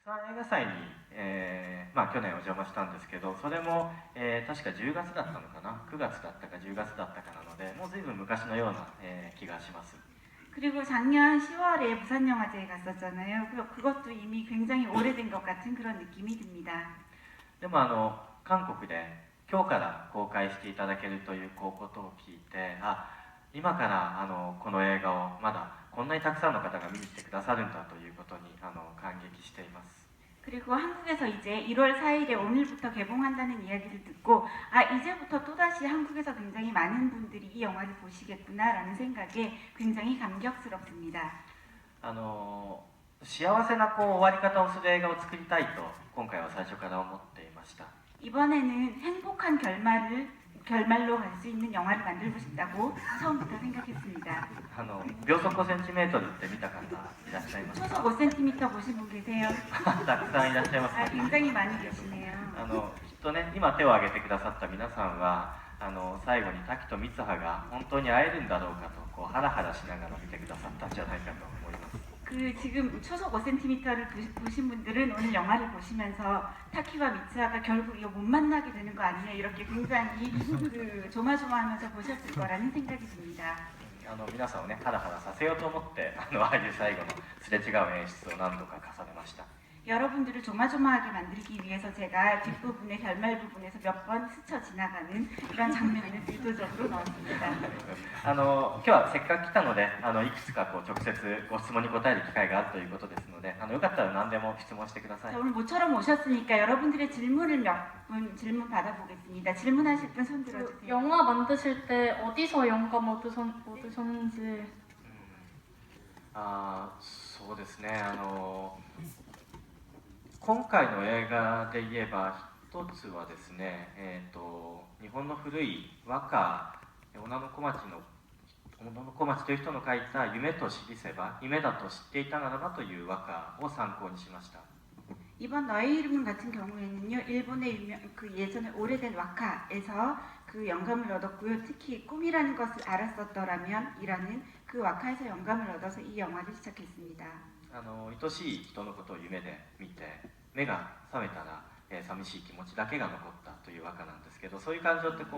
釜山映画祭に、去年お邪魔したんですけど、それも、確か10月だったのかな、9月だったか10月だったかなので、もう随分昔のような、気がします。그리고 작년 10월에 부산영화제에 갔었잖아요. 그것도 이미 굉장히 오래된 것 같은 그런 느낌이 듭니다. でも韓国で今日から公開していただけるということを聞いて、今からこの映画をまだこんなにたくさんの方が見に来てくださるんだということに感激しています。 그리고 한국에서 이제 1월 4일에 오늘부터 개봉한다는 이야기를 듣고 이제부터 또다시 한국에서 굉장히 많은 분들이 이 영화를 보시겠구나라는 생각에 굉장히 감격스럽습니다. 幸せな終わり方をする映画を作りたいと今回は最初から思っていました。 이번에는 행복한 결말로 갈 수 있는 영화를 만들고 싶다고 처음부터 생각했습니다. 秒速5センチメートルって見た方いらっしゃいますか？ 초속 5cm 보신 분 계세요? たくさんいらっしゃいますね。 굉장히 많이 계시네요. きっとね、今手を挙げてくださった皆さんは最後に滝と三葉が本当に会えるんだろうかとハラハラしながら見てくださったんじゃないかと思います。 지금 초속 5cm를 보신 분들은 오늘 영화를 보시면서 타키와 미츠하가 결국 이거 못 만나게 되는 거 아니냐 이렇게 굉장히 조마조마하면서 보셨을 거라는 생각이 듭니다. 皆さんをね、ハラハラさせようと思ってああいう最後のすれ違う演出を何度か重ねました。 여러분들을 조마조마하게 만들기 위해서 제가 뒷부분에 결말 부분에서 몇 번 스쳐 지나가는 이런 장면을 의도적으로 넣었습니다. 今日はせっかく来たのでいくつか直接ご質問に答える機会があるということですのでよかったら何でも質問してください。 오늘 모처럼 오셨으니까 여러분들의 질문을 몇 분 질문 받아보겠습니다. 질문하실 분 손 들어주세요. 영화 만드실 때 어디서 영감 얻으셨는지. そうですね。今回の映画で言えば一つはですね、日本の古い和歌、小野小町という人の書いた「夢と知りせば夢だと知っていたならば」という和歌を参考にしました。 이번 너의 이름은 같은 경우에는요, 일본의 예전에 오래된 와카에서 그 영감을 얻었고요. 특히 꿈이라는 것을 알았었더라면 이라는 그 와카에서 영감을 얻어서 이 영화를 시작했습니다. 愛しい人のことを夢で見て目が覚めたら、寂しい気持ちだけが残ったという和歌なんですけど、そういう感情ってきっ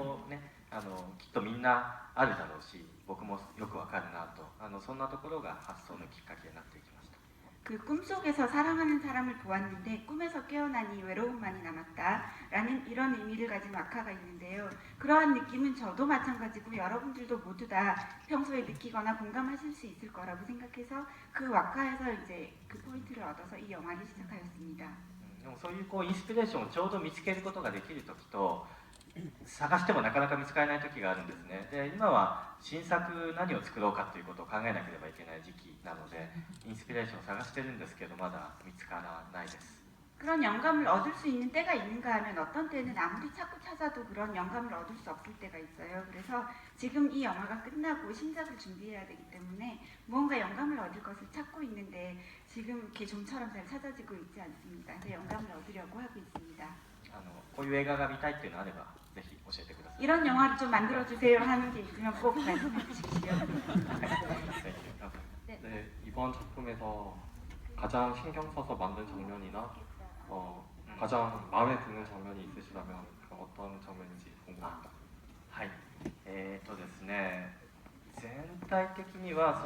とみんなあるだろうし、僕もよくわかるなとそんなところが発想のきっかけになっていきました。 그 꿈속에서 사랑하는 사람을 보았는데 꿈에서 깨어나니 외로움만이 남았다라는 이런 의미를 가진 와카가 있는데요. 그러한 느낌은 저도 마찬가지고 여러분들도 모두 다 평소에 느끼거나 공감하실 수 있을 거라고 생각해서 그 와카에서 이제 그 포인트를 얻어서 이 영화를 시작하였습니다. でもそういうインスピレーションをちょうど見つけることができる時と探してもなかなか見つからない時があるんですね。で今は新作何を作ろうかということを考えなければいけない時期なのでインスピレーションを探してるんですけどまだ見つからないです。 그런 영감을 얻을 수 있는 때가 있는가 하면 어떤 때는 아무리 찾아도 그런 영감을 얻을 수 없을 때가 있어요. 그래서 지금 이 영화가 끝나고 신작을 준비해야 되기 때문에 무언가 영감을 얻을 것을 찾고 있는데 지금 이렇게 좀처럼 잘 찾아지고 있지 않습니다. 그래서 영감을 얻으려고 하고 있습니다. こういう映画が見たいっていうのがあればぜひ教えてください。 이런 영화를 좀 만들어주세요 하는 게 있으면 꼭 말씀해 주십시오. 네, 이번 작품에서 가장 신경 써서 만든 장면이나 가장 마음에 드는 장면이 있으시다면 어떤 장면인지 궁금합니다. はい、ですね、全体的には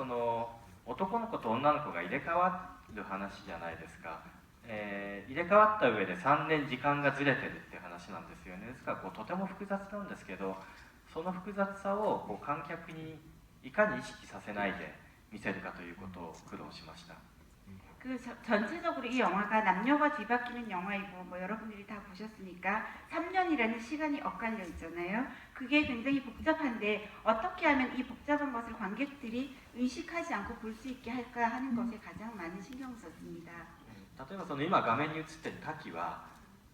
男の子と女の子が入れ替わる話じゃないですか。入れ替わった上で3年時間がずれてるっていう話なんですよね。ですからとても複雑なんですけど、その複雑さを観客にいかに意識させないで見せるかということを苦労しました。 그 전체적으로 이 영화가 남녀가 뒤바뀌는 영화이고 뭐 여러분들이 다 보셨으니까 3년이라는 시간이 엇갈려 있잖아요. 그게 굉장히 복잡한데 어떻게 하면 이 복잡한 것을 관객들이 의식하지 않고 볼 수 있게 할까 하는 것에 가장 많은 신경을 썼습니다. 例えば今画面に映ってる滝は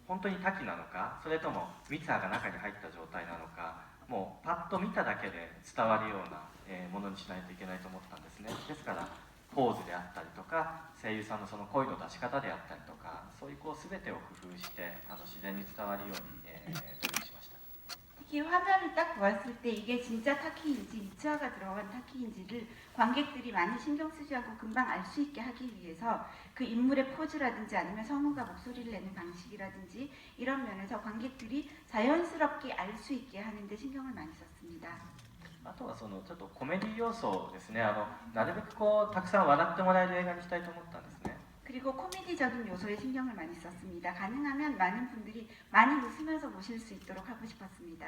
本当に滝なのか、それとも三葉が中に入った状態なのか、もうパッと見ただけで伝わるようなものにしないといけないと思ったんですね。ですからポーズであったりとか声優さんのその声の出し方であったりとかそういう全てを工夫して自然に伝わるように努力しました。 특히 화면을 딱 보았을 때 이게 진짜 타키인지 미츠화가 들어간 타키인지를 관객들이 많이 신경 쓰지 않고 금방 알 수 있게 하기 위해서 그 인물의 포즈라든지 아니면 성우가 목소리를 내는 방식이라든지 이런 면에서 관객들이 자연스럽게 알 수 있게 하는데 신경을 많이 썼습니다. あとはそのちょっとコメディ要素ですね。なるべくこうたくさん笑ってもらえる映画にしたいと思ったんですね。 그리고 코미디적인 요소에 신경을 많이 썼습니다. 가능하면 많은 분들이 많이 웃으면서 보실 수 있도록 하고 싶었습니다.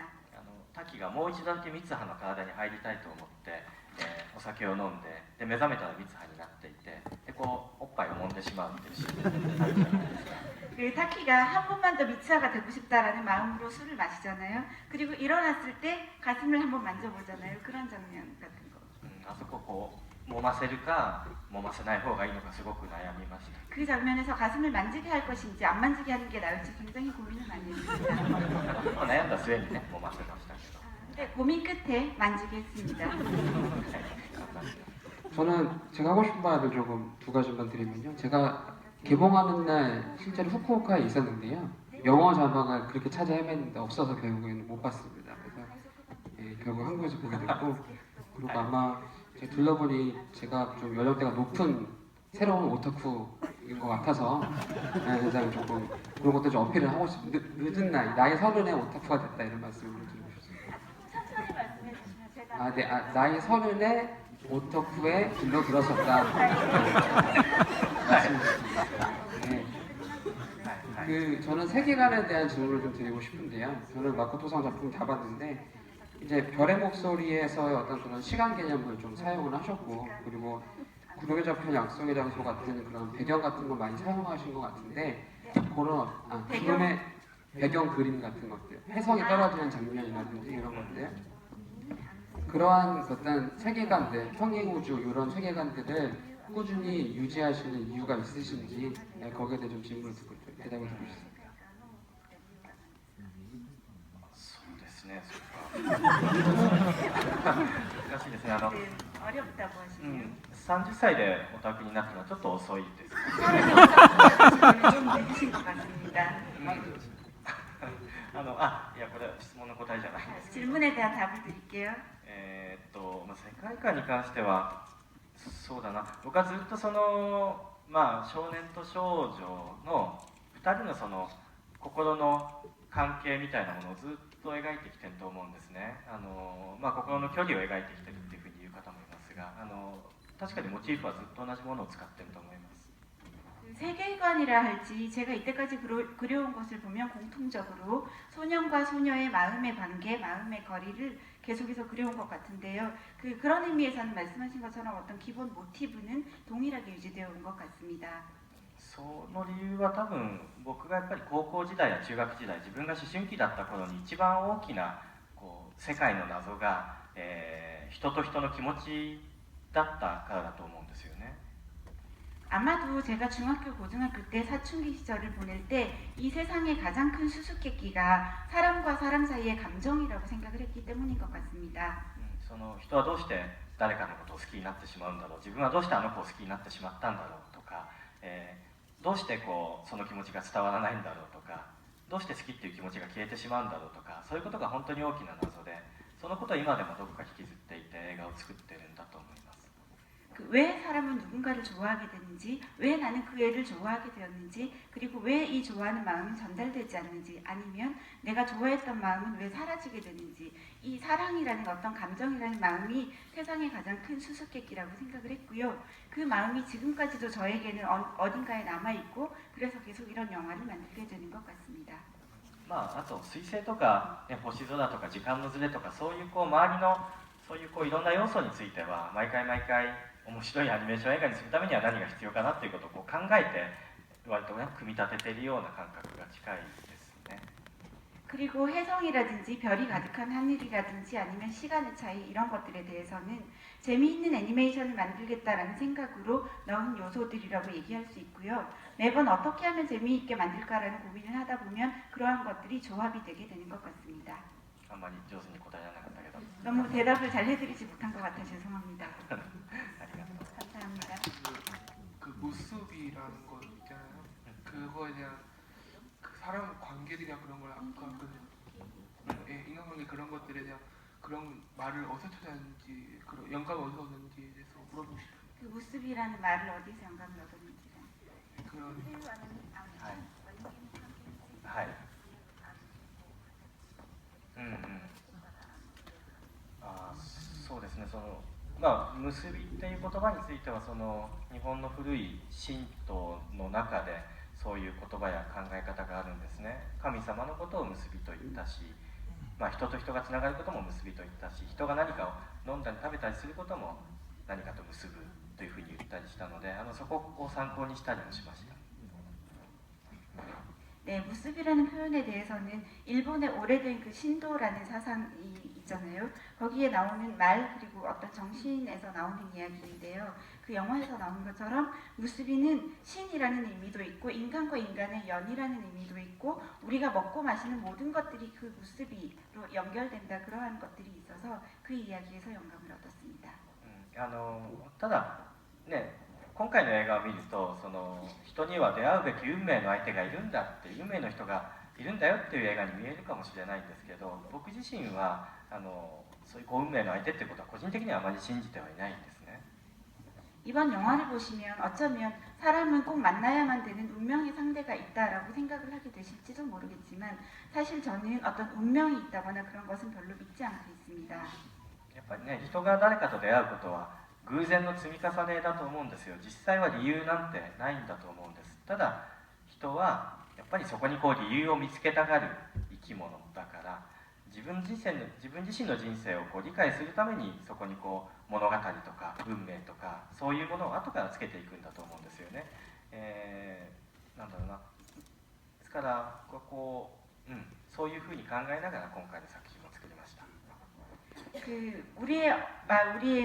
滝がもう一度だけ三葉の体に入りたいと思って、お酒を飲んで、で目覚めたら三葉になっていて、でこうおっぱいを揉んでしまうっていうシーンがあるじゃないですか。 그 타키가 한 번만 더 미츠아가 되고 싶다라는 마음으로 술을 마시잖아요. 그리고 일어났을 때 가슴을 한번 만져보잖아요. 그런 장면 같은 거. あそここう揉ませるか揉ませない方がいいのかすごく悩みました。 그 장면에서 가슴을 만지게 할 것인지 안 만지게 하는 게 나을지 굉장히 고민을 많이 했습니다. 悩んだ末にね揉ませましたけど。 근데 고민 끝에 만지게 했습니다. 저는 제가 하고 싶은 말을 조금 두 가지만 드리면요. 제가 개봉하는 날 실제로 후쿠오카에 있었는데요. 영어 자막을 그렇게 찾아 헤맸는데 없어서 결국에는 못 봤습니다. 그래서 결국 한국에서 보게 됐고, 그리고 아마 제가 둘러보니 제가 좀 연령대가 높은 새로운 오타쿠인 것 같아서 굉장히 조금 그런 것도 좀 어필을 하고 싶은 늦은 나이 30에 오타쿠가 됐다 이런 말씀을 드리고 싶습니다. 천천히 말씀해 주시면 제가 나이 30에 오타쿠에 길러들었었다. 네. 저는 세계관에 대한 질문을 좀 드리고 싶은데요. 저는 마코토상 작품 다 봤는데 이제 별의 목소리에서의 어떤 그런 시간 개념을 좀 사용을 하셨고, 그리고 구름의 저편 약속의 장소 같은 그런 배경 같은 거 많이 사용하신 것 같은데, 그런 구름의 배경 그림 같은 것들, 해성이 떨어지는 장면이라든지 이런 것들, 그러한 어떤 세계관들, 평행우주 이런 세계관들을 꾸준히 유지하시는 이유가 있으신지 거기에 대해 좀 질문을 듣고 대답을 듣고 싶습니다. そうですね。難しいですね。 네, 어렵다고 하시네요. 30歳でオタクになったのはちょっと遅いです。 좀 늦으신 것 같습니다. いやこれは質問の答えじゃないんですけど。 질문에 대한 답을 드릴게요. 世界観に関してはそうだな。僕はずっとその少年と少女の2人のその心の関係みたいなものをずっと描いてきてると思うんですね。心の距離を描いてきてるっていうふうに言う方もいますが、確かにモチーフはずっと同じものを使ってると思います。 세계관이라 할지 제가 이때까지 그려온 것을 보면 공통적으로 소년과 소녀의 마음의 관계, 마음의 거리를 계속해서 그려온 것 같은데요. 그런 의미에서는 말씀하신 것처럼 어떤 기본 모티브는 동일하게 유지되어 온 것 같습니다. その理由は多分僕がやっぱり高校時代や中学時代自分が思春期だった頃に一番大きな世界の謎が、人と人の気持ちだったからだと思うんですよね。 아마도 제가 중학교, 고등학교 때 사춘기 시절을 보낼 때 이 세상의 가장 큰 수수께끼가 사람과 사람 사이의 감정이라고 생각을 했기 때문인 것 같습니다. その人はどうして誰かのことを好きになってしまうんだろう、自分はどうしてあの子を好きになってしまったんだろうとか、どうしてその気持ちが伝わらないんだろうとか、どうして好きっていう気持ちが消えてしまうんだろうとか、そういうことが本当に大きな謎で、そのことを今でもどこか引きずっていて映画を作ってるんだと思います。 왜 사람은 누군가를 좋아하게 되는지, 왜 나는 그 애를 좋아하게 되었는지, 그리고 왜 이 좋아하는 마음은 전달되지 않는지, 아니면 내가 좋아했던 마음은 왜 사라지게 되는지, 이 사랑이라는 어떤 감정이라는 마음이 세상의 가장 큰 수수께끼라고 생각을 했고요. 그 마음이 지금까지도 저에게는 어딘가에 남아있고, 그래서 계속 이런 영화를 만들게 되는 것 같습니다. あと彗星とか、星空とか時間のずれとかそういう周りのそういういろんな要素については毎回面白いアニメーション映画にするためには何が必要かなっていうことを考えて割と組み立てているような感覚が近いですね。 그리고 해성이라든지 별이 가득한 하늘이라든지 아니면 시간의 차이 이런 것들에 대해서는 재미있는 애니메이션을 만들겠다라는 생각으로 넣은 요소들이라고 얘기할 수 있고요. 매번 어떻게 하면 재미있게 만들까라는 고민을 하다 보면 그러한 것들이 조합이 되게 되는 것 같습니다. あんまり上手に答えられなかったけど 너무 대답을 잘 해드리지 못한 것 같아 죄송합니다. ありがとう。 감사합니다. 그 모습이라는 거 있잖아요. 그거에 대한 그 사람 관계들이나 그런 걸 아까 그 인간관계 그런 것들에 대한 그런 말을 어디서 찾았는지 그런 영감을 어디서 얻었는지에 대해서 물어보고 싶어요. 그 무습이라는 말을 어디서 영감을 얻었는지는. 그런 はいうんうんそうですね、結びっていう言葉については日本の古い神道の中でそういう言葉や考え方があるんですね。神様のことを結びと言ったし、人と人がつながることも結びと言ったし、人が何かを飲んだり食べたりすることも何かと結ぶというふうに言ったりしたので、そこを参考にしたりもしました。 네, 무습이라는 표현에 대해서는 일본의 오래된 그 신도라는 사상이 있잖아요. 거기에 나오는 말 그리고 어떤 정신에서 나오는 이야기인데요. 그 영화에서 나온 것처럼 무습이는 신이라는 의미도 있고 인간과 인간의 연이라는 의미도 있고 우리가 먹고 마시는 모든 것들이 그 무습이로 연결된다 그러한 것들이 있어서 그 이야기에서 영감을 얻었습니다. ただね、今回の映画を見ると人には出会うべき運命の相手がいるんだって、運命の人がいるんだよっていう映画に見えるかもしれないんですけど、僕自身はそういう運命の相手っていうことは個人的にはあまり信じてはいないんですね。 이번 영화를 보시면 어쩌면 사람은 꼭 만나야만 되는 운명의 상대가 있다라고 생각을 하게 되실지도 모르겠지만 사실 저는 어떤 운명이 있다거나 그런 것은 별로 믿지 않고 있습니다. やっぱりね、人が誰かと出会うことは偶然の積み重ねだと思うんですよ。実際は理由なんてないんだと思うんです。ただ人はやっぱりそこに理由を見つけたがる生き物だから、自分自身の人生を理解するためにそこに物語とか運命とかそういうものを後からつけていくんだと思うんですよね。なんだろうな。ですからそういうふうに考えながら今回の作品を作りました。 우리의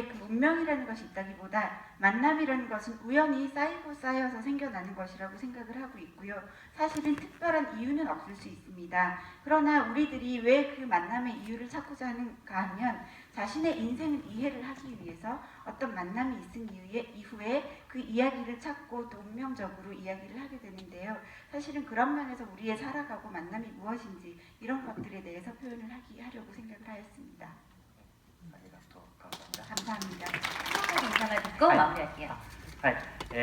그 운명이라는 것이 있다기보다 만남이라는 것은 우연히 쌓여서 생겨나는 것이라고 생각을 하고 있고요. 사실은 특별한 이유는 없을 수 있습니다. 그러나 우리들이 왜 그 만남의 이유를 찾고자 하는가 하면 자신의 인생을 이해를 하기 위해서 어떤 만남이 있은 이후에 그 이야기를 찾고 또 운명적으로 이야기를 하게 되는데요. 사실은 그런 면에서 우리의 살아가고 만남이 무엇인지 이런 것들에 대해서 표현을 하려고 생각을 하였습니다. 감사합니다. 인상을 듣고 마무리할게요. はい、今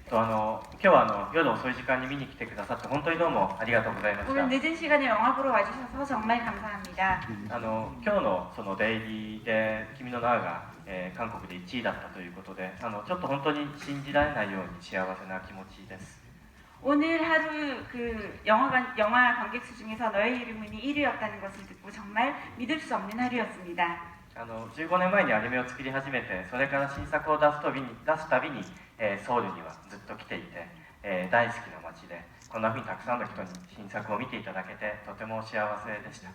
日は夜遅い時間に見に来てくださって本当にどうもありがとうございました。 오늘 늦은 시간에 영화 보러 와주셔서 정말 감사합니다. 今日のデイリーで君の名が、韓国で1位だったということで、ちょっと本当に信じられないように幸せな気持ちです。 오늘 하루 그 영화 관객 수 중에서 너의 이름은 1위였다는 것을 듣고 정말 믿을 수 없는 하루였습니다. 15年前にアニメを作り始めて、それから新作を出すたびに、ソウルにはずっと来ていて、大好きな街でこんなふうにたくさんの人に新作を見ていただけてとても幸せでした。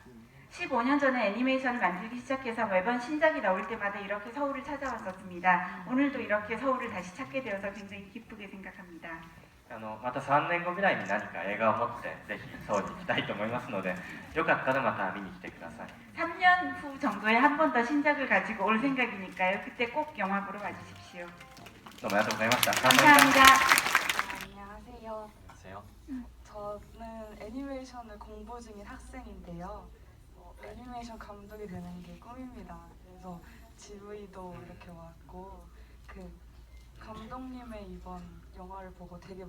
15년 전에 애니메이션을 만들기 시작해서 매번 신작이 나올 때마다 이렇게 서울을 찾아왔었습니다. 오늘도 이렇게 서울을 다시 찾게 되어서 굉장히 기쁘게 생각합니다. また3年後ぐらいに何か映画を持ってぜひソウルに行きたいと思いますので、よかったらまた見に来てください。 3년 후 정도에 한 번 더 신작을 가지고 올 생각이니까요. 그때 꼭 영화 보러 와주십시오. どうもありがとうございました。 감사합니다. 안녕하세요. 안녕하세요. 저는 애니메이션을 공부 중인 학생인데요. 애니메이션 감독이 되는 게 꿈입니다. 그래서 GV도 이렇게 왔고 감독님의 이번 영화를 보고 되게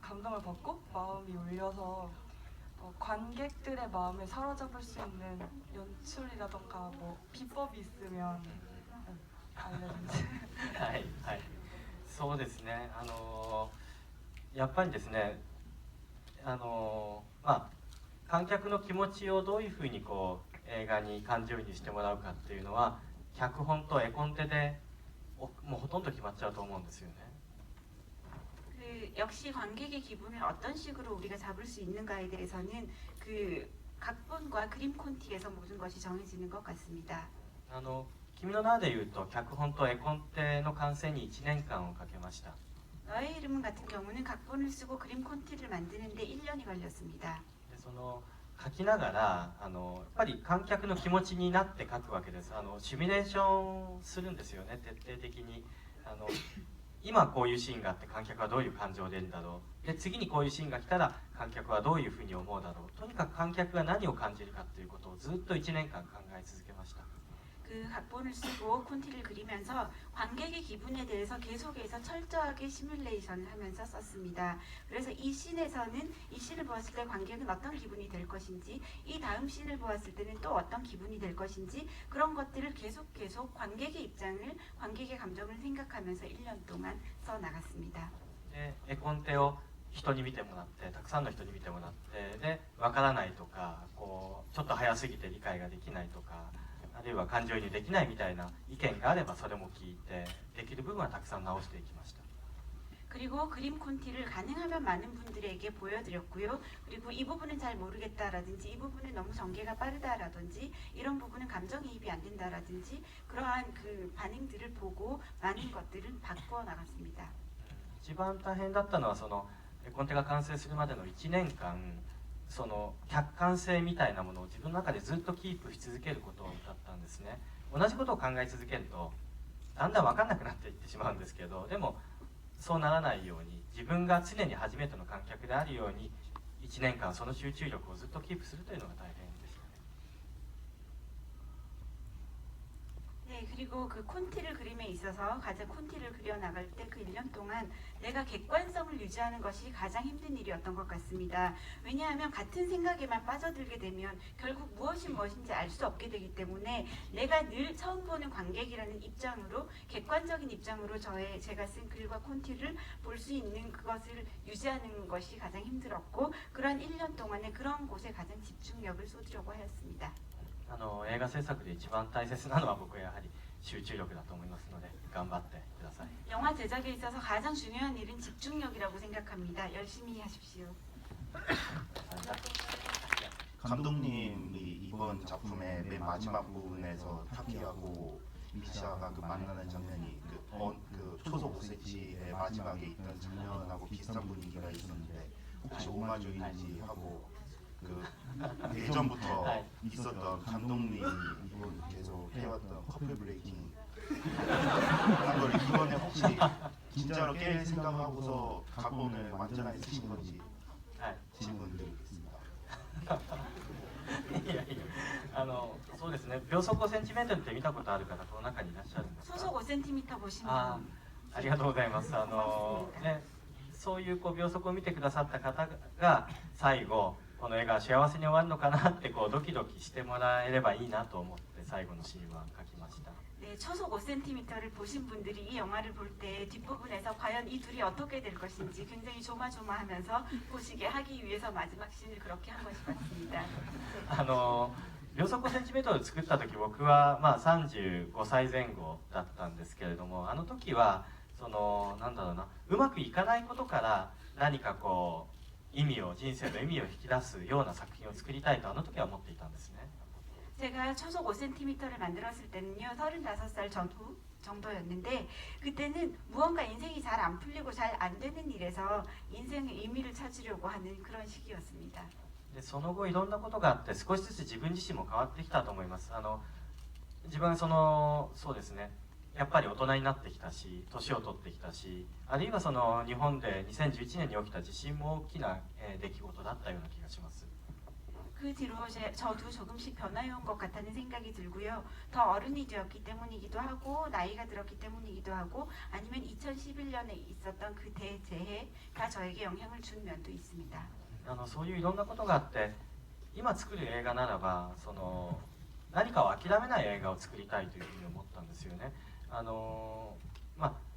감동을 받고 마음이 울려서 관객들의 마음을 사로잡을 수 있는 연출이라던가 비법이 있으면 알려주세요. はいはい、そうですね。やっぱりですね、観客の気持ちをどういうふうに映画に感じるようにしてもらうかっていうのは脚本と絵コンテでもうほとんど決まっちゃうと思うんですよね。 역시 관객의 기분을 어떤 식으로 우리가 잡을 수 있는가에 대해서는 그 각본과 그림 콘티에서 모든 것이 정해지는 것 같습니다. 君の名でいうと脚本と絵コンテの完成に1年間をかけました。 너의 이름은 같은 경우는 각본을 쓰고 그림 콘티를 만드는데 1년이 걸렸습니다. で書きながらやっぱり観客の気持ちになって書くわけです。シミュレーションするんですよね、徹底的に。今こういうシーンがあって観客はどういう感情でいるんだろう、で次にこういうシーンが来たら観客はどういうふうに思うだろう、とにかく観客が何を感じるかということをずっと1年間考え続けました。 그 각본을 쓰고 콘티를 그리면서 관객의 기분에 대해서 계속해서 철저하게 시뮬레이션을 하면서 썼습니다. 그래서 이 씬에서는 이 씬을 보았을 때 관객은 어떤 기분이 될 것인지, 이 다음 씬을 보았을 때는 또 어떤 기분이 될 것인지, 그런 것들을 계속 관객의 입장을, 관객의 감정을 생각하면서 1년 동안 써 나갔습니다. で絵コンテを人に見てもらって、たくさんの人に見てもらって、で分からないとか、こうちょっと早すぎて理解ができないとか、あるいは感情移入できないみたいな意見があればそれも聞いて、できる部分はたくさん直していきました。 그리고 그림 콘티를 가능하면 많은 분들에게 보여드렸고요. 그리고 이 부분은 잘 모르겠다라든지, 이 부분은 너무 전개가 빠르다라든지, 이런 부분은 감정이입이 안 된다라든지, 그러한 그 반응들을 보고 많은 것들을 바꾸어 나갔습니다. 一番大変だったのはその絵コンテが完成するまでの1年間、その客観性みたいなものを自分の中でずっとキープし続けることだったんですね。同じことを考え続けるとだんだん分かんなくなっていってしまうんですけど、でもそうならないように、自分が常に初めての観客であるように1年間その集中力をずっとキープするというのが大変でしたね。 네, 그리고 그 콘티를 그림에 있어서 가장 콘티를 그려 나갈 때 그 1년 동안 내가 객관성을 유지하는 것이 가장 힘든 일이었던 것 같습니다. 왜냐하면 같은 생각에만 빠져들게 되면 결국 무엇이 무엇인지 알 수 없게 되기 때문에 내가 늘 처음 보는 관객이라는 입장으로, 객관적인 입장으로 제가 쓴 글과 콘티를 볼 수 있는 그것을 유지하는 것이 가장 힘들었고, 그런 1년 동안에 그런 곳에 가장 집중력을 쏟으려고 하였습니다. 映画制作で一番大切なのは僕はやはり集中力だと思いますので、頑張ってください。 영화 제작에 있어서 가장 중요한 일은 집중력이라고 생각합니다. 열심히 하십시오. 감독님이 이번 작품의 맨 마지막 부분에서 타키하고 미샤가 그 만나는 장면이 그 초속 5cm의 마지막에 있던 장면하고 비슷한 분위기가 있었는데 혹시 오마주인지 하고 그 예전부터 있었던 감독님이 계속 해왔던 커플 브레이킹 한 걸 이번에 혹시 진짜로 깰 생각하고서 각본을 완전하게 쓰신 건지 질문 드리겠습니다. いやいや、そうですね、秒速5センチメートルって見たことある方この中にいらっしゃるんですか？ 소속 5cm 보시면 ありがとうございます。ね、そういう秒速を見てくださった方が最後この映画は幸せに終わるのかなってドキドキしてもらえればいいなと思って最後のシーンは書きました。 네, 초속 5cm를 보신 분들이 이 영화를 볼 때 뒷부분에서 과연 이 둘이 어떻게 될 것인지 굉장히 조마조마하면서 보시게 하기 위해서 마지막 씬을 그렇게 한 것이 맞습니다. 秒速 5cm 作った時僕は35歳前後だったんですけれども、あの時はなんだろうな、うまくいかないことから何か意味を、人生の意味を引き出すような作品を作りたいとあの時は思っていたんですね。 제가 초속 5cm를 만들었을 때는요, 35살 정도였는데 그때는 무언가 인생이 잘 안 풀리고 잘 안 되는 일에서 인생의 의미를 찾으려고 하는 그런 시기였습니다. でその後いろんなことがあって少しずつ自分自身も変わってきたと思います。自分はそうですね、やっぱり大人になってきたし、年を取ってきたし、あるいは日本で2011年に起きた地震も大きな出来事だったような気がします。 그 뒤로 저도 조금씩 변화해온 것 같다는 생각이 들고요. 더 어른이 되었기 때문이기도 하고, 나이가 들었기 때문이기도 하고, 아니면 2011년에 있었던 그 대재해가 저에게 영향을 준 면도 있습니다. そういういろんなことがあって、今作る映画ならば何かを諦めない映画を作りたいというふうに思ったんですよね。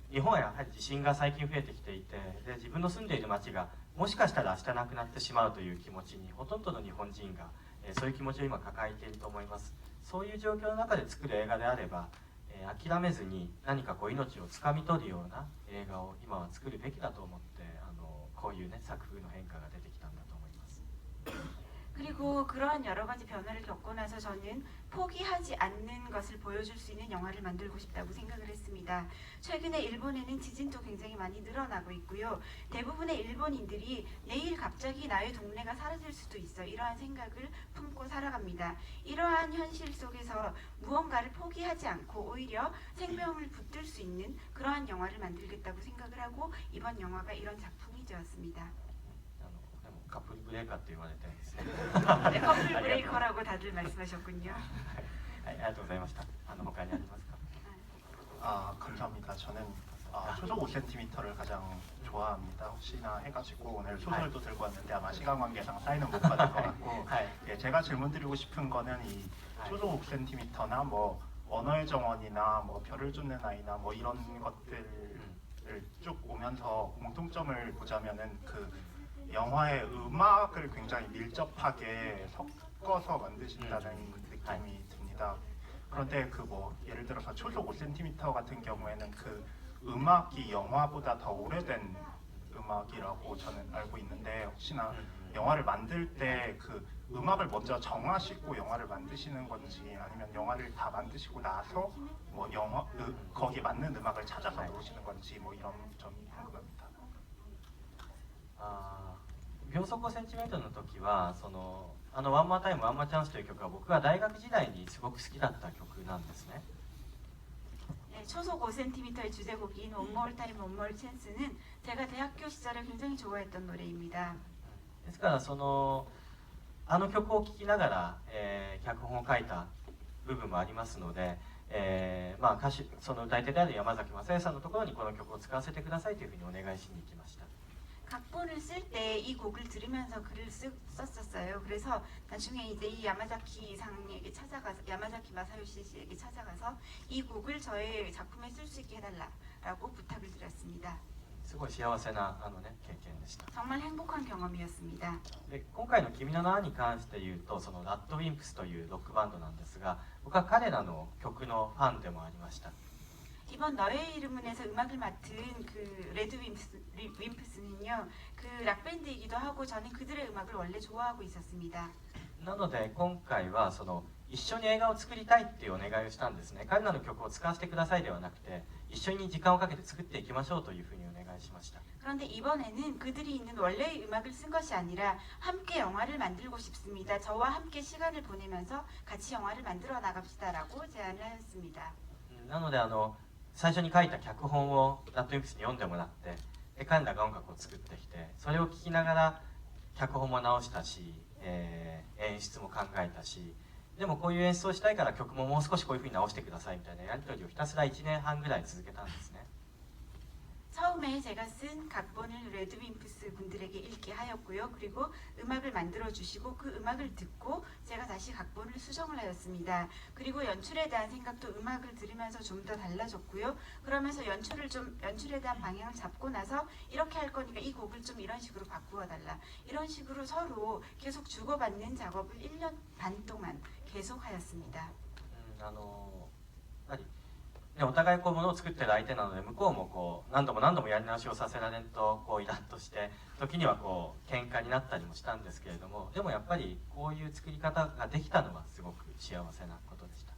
日本はやはり地震が最近増えてきていて、で自分の住んでいる町がもしかしたら明日なくなってしまうという気持ちにほとんどの日本人が、そういう気持ちを今抱えていると思います。そういう状況の中で作る映画であれば、諦めずに何か命をつかみ取るような映画を今は作るべきだと思って、こういうね作風の変化が出てきたんだと思います。 그리고 그러한 여러 가지 변화를 겪고 나서 저는 포기하지 않는 것을 보여줄 수 있는 영화를 만들고 싶다고 생각을 했습니다. 최근에 일본에는 지진도 굉장히 많이 늘어나고 있고요. 대부분의 일본인들이 내일 갑자기 나의 동네가 사라질 수도 있어 이러한 생각을 품고 살아갑니다. 이러한 현실 속에서 무언가를 포기하지 않고 오히려 생명을 붙들 수 있는 그러한 영화를 만들겠다고 생각을 하고 이번 영화가 이런 작품이 되었습니다. でもカップルブレーカーって言われてるんですね。 네, 커플 브레이커라고 다들 말씀하셨군요. はい、ありがとうございました。他にありますか？ 감사합니다. 저는 초속 5cm를 가장 좋아합니다. 혹시나 해가지고 오늘 소설도 들고 왔는데 아마 시간 관계상 사인은 못 받을 것 같고 예, 제가 질문드리고 싶은 거는 이 초속 5cm나 뭐 언어의 정원이나 뭐 별을 쫓는 아이나 뭐 이런 것들을 쭉 오면서 공통점을 보자면은 그 영화의 음악을 굉장히 밀접하게 섞어서 만드신다는 느낌이 듭니다. 그런데 그 뭐 예를 들어서 초속 5cm 같은 경우에는 그 음악이 영화보다 더 오래된 음악이라고 저는 알고 있는데 혹시나 영화를 만들 때 그 음악을 먼저 정하시고 영화를 만드시는 건지 아니면 영화를 다 만드시고 나서 뭐 거기에 맞는 음악을 찾아서 넣으시는 건지 뭐 이런 점이 궁금합니다. 秒速5センチメートルの時はワンマータイムワンマーチャンスという曲は僕が大学時代にすごく好きだった曲なんですね。 네, 초속 5cm의 주제곡인 One More Time, One More Chance는 제가 대학교 시절에 굉장히 좋아했던 노래입니다. ですからあの曲を聴きながら、脚本を書いた部分もありますので、歌手歌い手である山崎正義さんのところにこの曲を使わせてくださいというふうにお願いしに行きました。 각본을 쓸 때 이 곡을 들으면서 글을 썼었어요. 그래서 나중에 이제 이 야마자키 상에게 찾아가서 야마자키 마사요시 씨에게 찾아가서 이 곡을 저의 작품에 쓸 수 있게 해달라고 부탁을 드렸습니다. すごい幸せな経験でした。 정말 행복한 경험이었습니다. で今回の「君の名は」に関して言うとラッドウィンプスというロックバンドなんですが僕は彼らの曲のファンでもありました。 이번 너의 이름은에서 음악을 맡은 그 레드 윈프스는요 그 락밴드이기도 하고 저는 그들의 음악을 원래 좋아하고 있었습니다. なので今回は一緒に映画を作りたいっていうお願いをしたんですね。彼らの曲を使わせてくださいではなくて一緒に時間をかけて作っていきましょうというふうにお願いしました。 그런데 이번에는 그들이 있는 원래의 음악을 쓴 것이 아니라 함께 영화를 만들고 싶습니다. 저와 함께 시간을 보내면서 같이 영화를 만들어 나갑시다라고 제안을 하였습니다. なので最初に書いた脚本をラッドウィンプスに読んでもらってで彼らが音楽を作ってきてそれを聴きながら脚本も直したし、演出も考えたしでもこういう演出をしたいから曲ももう少しこういうふうに直してくださいみたいなやり取りをひたすら1年半ぐらい続けたんですね。 처음에 제가 쓴 각본을 레드 윈프스 분들에게 읽게 하였고요. 그리고 음악을 만들어 주시고 그 음악을 듣고 제가 다시 각본을 수정을 하였습니다. 그리고 연출에 대한 생각도 음악을 들으면서 좀 더 달라졌고요. 그러면서 연출에 대한 방향을 잡고 나서 이렇게 할 거니까 이 곡을 좀 이런 식으로 바꾸어 달라. 이런 식으로 서로 계속 주고받는 작업을 1년 반 동안 계속 하였습니다. やっぱりでお互いものを作ってる相手なので向こうも何度も何度もやり直しをさせられるとイラッとして時には喧嘩になったりもしたんですけれどもでもやっぱりこういう作り方ができたのはすごく幸せなことでした。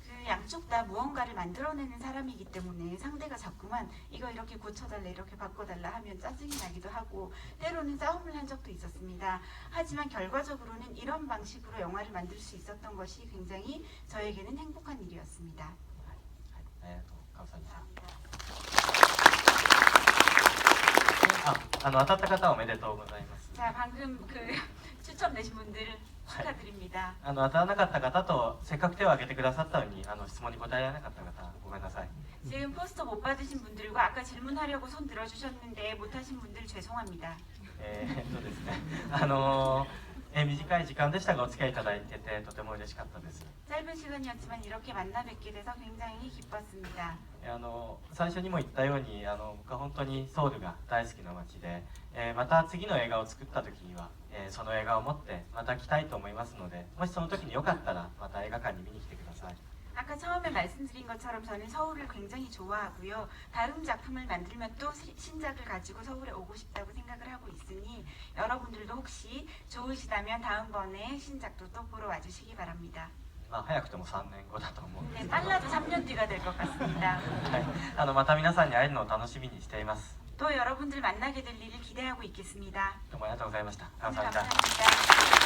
그 양쪽 다 무언가를 만들어내는 사람이기 때문에 상대가 자꾸만 이거 이렇게 고쳐달라 이렇게 바꿔달라 하면 짜증이 나기도 하고 때로는 싸움을 한 적도 있었습니다. 하지만 결과적으로는 이런 방식으로 영화를 만들 수 있었던 것이 굉장히 저에게는 행복한 일이었습니다. 当たった方おめでとうございます。 자, 방금 그 추첨 내신 분들 축하드립니다. 当たらなかった方とせっかく手を挙げてくださったのに質問に答えられなかった方ごめんなさい。 지금 포스터 못 받으신 분들과 아까 질문하려고 손 들어주셨는데 못하신 분들 죄송합니다. ですね短い時間でしたがお付き合いいただいててとても嬉しかったです。 짧은 시간이었지만 이렇게 만나 뵙게 돼서 굉장히 기뻤습니다. 最初にも言ったように僕は本当にソウルが大好きな街で、また次の映画を作った時には、その映画を持ってまた来たいと思いますのでもしその時によかったらまた映画館に見に来てください。 아까 아까 처음에 말씀드린 것처럼 저는 서울을 굉장히 좋아하고요. 다음 작품을 만들면 또 신작을 가지고 서울에 오고 싶다고 생각을 하고 있으니 여러분들도 혹시 좋으시다면 다음번에 신작도 또 보러 와주시기 바랍니다. まあ早くても3年後だと思うんで 네, 빨라도 3년 뒤가 될 것 같습니다. また皆さんに会えるのを楽しみにしています。 또 여러분들 만나게 될 일을 기대하고 있겠습니다. どうもありがとうございました。 오늘 감사합니다. 감사합니다.